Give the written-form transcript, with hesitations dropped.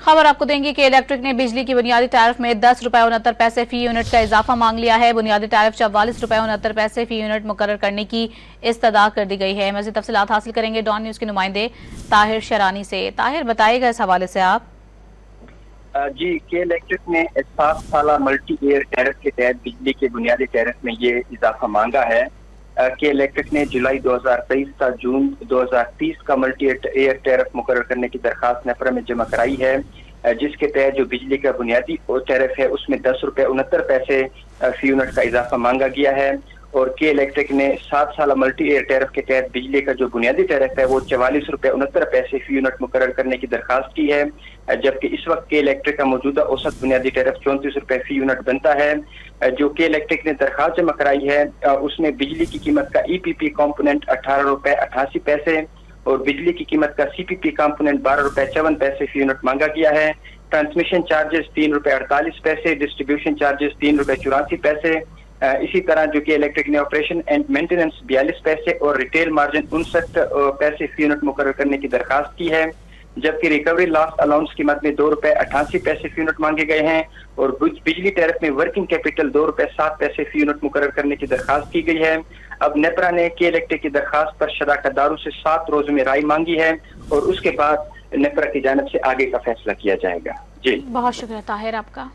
खबर आपको देंगे कि इलेक्ट्रिक ने बिजली की बुनियादी टैरिफ में 10 रुपए 69 पैसे फी यूनिट का इजाफा मांग लिया है। बुनियादी टैरिफ 44 रुपए 69 पैसे फी यूनिट मुकर्रर करने की इस्तदा कर दी गई है। मज़ीद तफसीलात हासिल करेंगे डॉन न्यूज के नुमाइंदे ताहिर शरानी से। ताहिर, बताइएगा इस हवाले से आप। जी, के इलेक्ट्रिक ने 7 साल मल्टी एयर टैरिफ के तहत बिजली के बुनियादी टैरिफ में ये इजाफा मांगा है। के इलेक्ट्रिक ने जुलाई 2023 का जून 2030 का मल्टी एयर टैरिफ मुकर्रर करने की दरखास्त नेपरा में जमा कराई है, जिसके तहत जो बिजली का बुनियादी टैरिफ है उसमें 10 रुपए 69 पैसे फी यूनिट का इजाफा मांगा गया है। और के इलेक्ट्रिक ने 7 साल मल्टी एयर टैरिफ के तहत बिजली का जो बुनियादी टैरिफ है वो 44 रुपए 69 पैसे फी यूनिट मुकर्रर करने की दरखास्त की है, जबकि इस वक्त के इलेक्ट्रिक का मौजूदा औसत बुनियादी टैरिफ 34 रुपए फी यूनिट बनता है। जो के इलेक्ट्रिक ने दरखास्त जमा कराई है उसमें बिजली की कीमत का EPP कॉम्पोनेंट 18 रुपए 88 पैसे और बिजली की कीमत का CPP कॉम्पोनेंट 12 रुपए 54 पैसे फी यूनिट मांगा गया है। ट्रांसमिशन चार्जेस 3 रुपए 48 पैसे, डिस्ट्रीब्यूशन चार्जेस 3 रुपए 84 पैसे। इसी तरह जो कि इलेक्ट्रिक ने ऑपरेशन एंड मेंटेनेंस 42 पैसे और रिटेल मार्जिन 59 पैसे फी यूनिट मुकर्रर करने की दरखास्त की है, जबकि रिकवरी लॉस अलाउंस कीमत में 2 रुपए 88 पैसे फी यूनिट मांगे गए हैं और बिजली टैरिफ में वर्किंग कैपिटल 2 रुपए 7 पैसे फी यूनिट मुकर्रर करने की दरखास्त की गई है। अब नेपरा ने के इलेक्ट्रिक की दरखास्त पर शराकतदारों से 7 रोज में राय मांगी है और उसके बाद नेपरा की जानिब से आगे का फैसला किया जाएगा। जी, बहुत शुक्रिया ताहिर आपका।